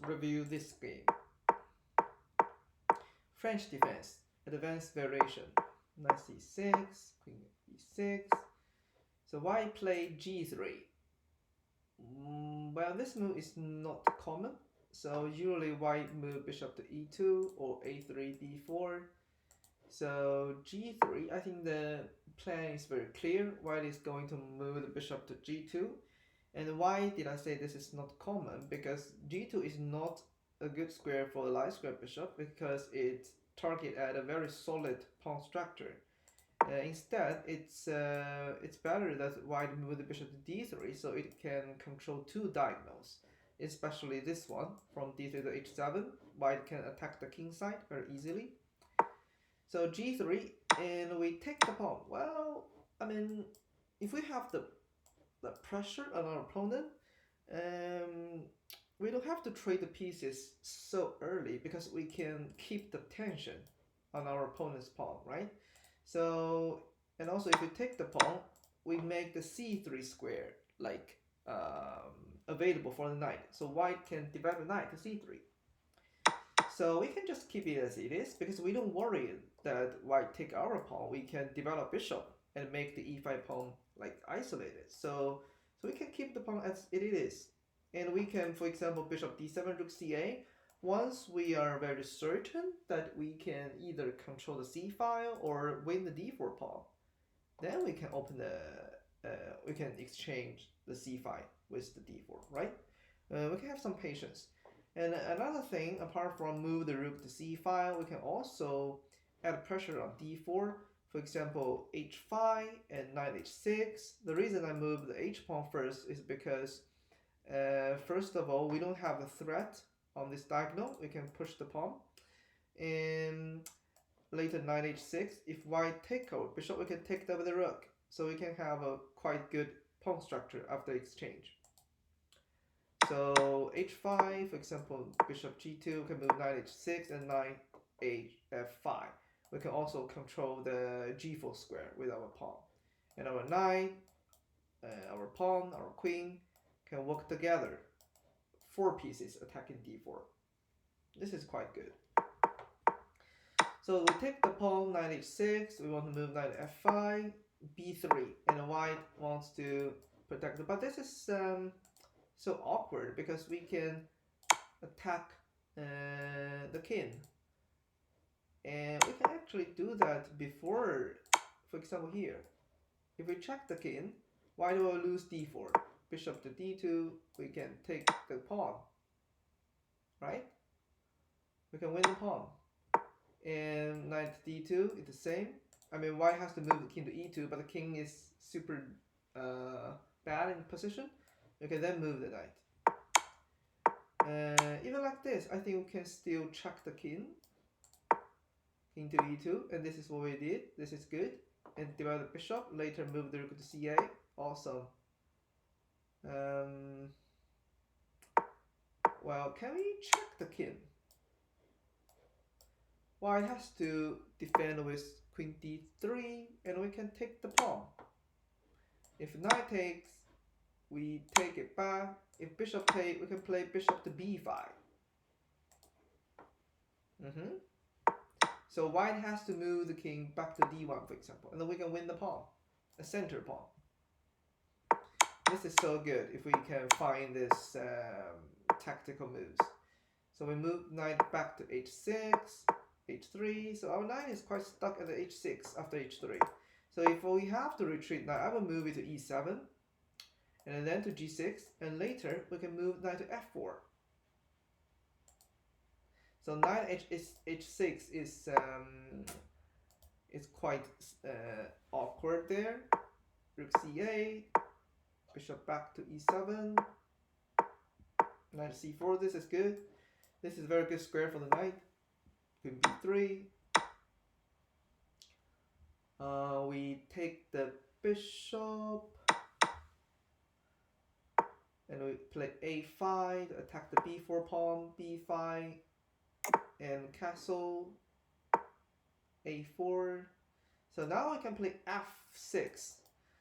review this game. French defense, advanced variation. Knight c6, queen e6. So white play g3. Well, this move is not common. So usually white move bishop to e2 or a3, d4. So g3, I think the plan is very clear. White is going to move the bishop to g2. And why did I say this is not common? Because g2 is not a good square for the light square bishop because it targets at a very solid pawn structure. Instead, it's better that white move the bishop to d3 so it can control two diagonals, especially this one from d3 to h7. White can attack the king side very easily. So g3, and we take the pawn. Well, I mean, if we have the pressure on our opponent, we don't have to trade the pieces so early because we can keep the tension on our opponent's pawn, right? So, and also if we take the pawn, we make the c3 square like available for the knight. So white can develop the knight to c3. So we can just keep it as it is because we don't worry that white take our pawn. We can develop bishop and make the e5 pawn like isolated. So we can keep the pawn as it is. And we can, for example, bishop d7, rook ca. Once we are very certain that we can either control the c file or win the d4 pawn, then we can open the, we can exchange the c file with the d4, right? We can have some patience. And another thing, apart from move the rook to c file, we can also add pressure on d4. For example, h5 and knight h6. The reason I move the h pawn first is because first of all, we don't have a threat on this diagonal. We can push the pawn. And later knight h6. If white take over bishop, we can take over the rook. So we can have a quite good pawn structure after exchange. So h5, for example, bishop g2, we can move knight h6 and knight f5. We can also control the g4 square with our pawn. And our knight, our pawn, our queen can work together. 4 pieces attacking d4. This is quite good. So we take the pawn, knight h6, we want to move knight f5, b3, and white wants to protect it. But this is so awkward because we can attack the king. And we can actually do that before, for example here. If we check the king, white will lose d4. Bishop to d2, we can take the pawn, right? We can win the pawn. And knight to d2 is the same. I mean, white has to move the king to e2, but the king is super bad in position. We can then move the knight. Even like this, I think we can still check the king. King to e2, and this is what we did. This is good. And divide the bishop. Later move the rook to ca. Awesome. Well, can we check the king? White has to defend with queen d3, and we can take the pawn. If knight takes, we take it back. If bishop takes, we can play bishop to b5. So white has to move the king back to d1, for example, and then we can win the pawn, a center pawn. This is so good if we can find this tactical moves. So we move knight back to h6, h3. So our knight is quite stuck at the h6 after h3. So if we have to retreat knight, I will move it to e7, and then to g6, and later we can move knight to f4. So knight h6 is quite awkward there. Rook ca, bishop back to e7, knight c4. This is good. This is a very good square for the knight. Queen b3. We take the bishop, and we play a5 to attack the b4 pawn, b5, and castle, a4. So now I can play f6.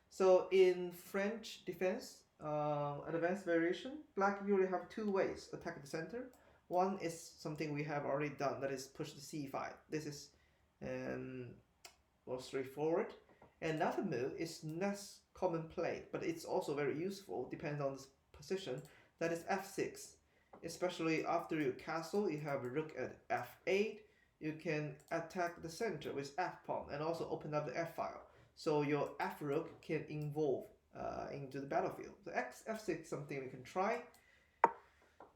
So in French defense, advanced variation, black usually have 2 ways: attack the center One is something we have already done, that is push the c5. This is more straightforward. Another move is less common play, but it's also very useful, depends on the position. That is f6. Especially after you castle, you have a rook at f8. You can attack the center with f pawn and also open up the f file. So your f rook can evolve into the battlefield. So f6 is something we can try.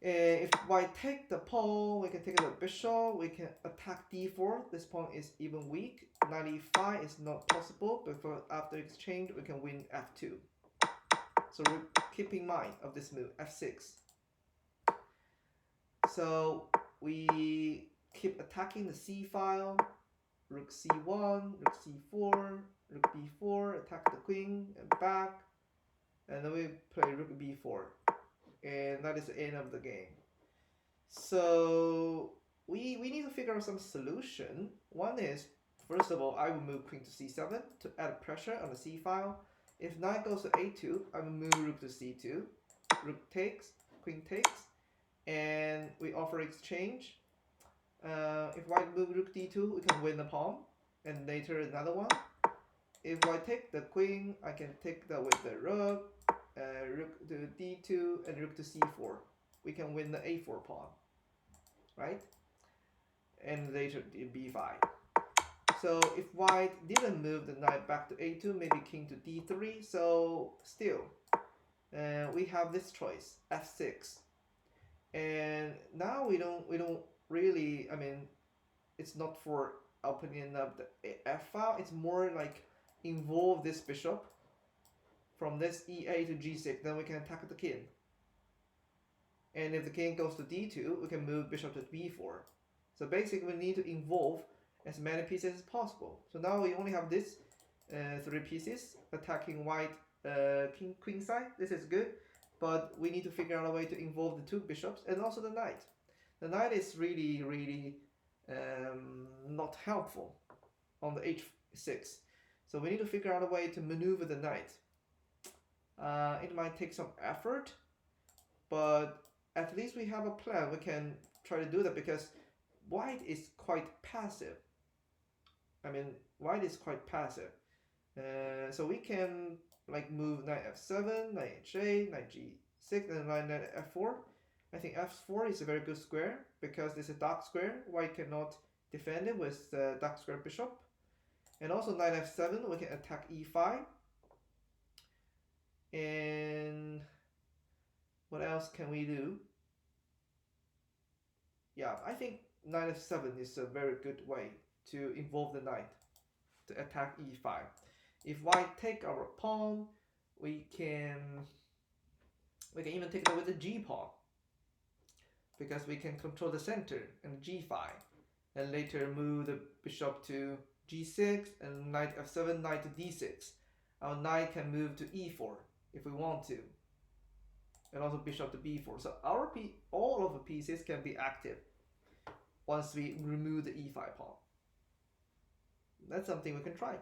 If white take the pawn, we can take the bishop, we can attack d4. This pawn is even weak. Knight e5 is not possible, but after exchange, we can win f2. So keep in mind of this move, f6. So we keep attacking the c file, rook c1, rook c4, rook b4, attack the queen and back, and then we play rook b4. And that is the end of the game. So we need to figure out some solution. One is, first of all, I will move queen to c7 to add pressure on the c file. If knight goes to a2, I will move rook to c2. Rook takes, queen takes, and we offer exchange. If white move rook d2, we can win the pawn, and later another one. If I take the queen, I can take that with the rook. Rook to d2 and rook to c4. We can win the a4 pawn, right? And later b5. So if white didn't move the knight back to a2, maybe king to d3. So still, we have this choice, f6. And now we don't really. I mean, it's not for opening up the f file. It's more like involve this bishop from this e8 to g6, then we can attack the king. And if the king goes to d2, we can move bishop to b4. So basically we need to involve as many pieces as possible. So now we only have this 3 pieces attacking white queen side. This is good, but we need to figure out a way to involve the 2 bishops and also the knight. The knight is really not helpful on the h6. So we need to figure out a way to maneuver the knight. It might take some effort, but at least we have a plan. We can try to do that because white is quite passive. I mean, white is quite passive. So we can like move knight f7, knight h8, knight g6, and knight f4. I think f4 is a very good square because it's a dark square. White cannot defend it with the dark square bishop. And also knight f7, we can attack e5. And what else can we do? Yeah, I think knight f7 is a very good way to involve the knight to attack e5. If white take our pawn, we can even take it with the g pawn because we can control the center and g5, and later move the bishop to g6 and knight f7, knight to d6. Our knight can move to e4 if we want to, and also bishop to b4. So all of the pieces can be active once we remove the e5 pawn. That's something we can try.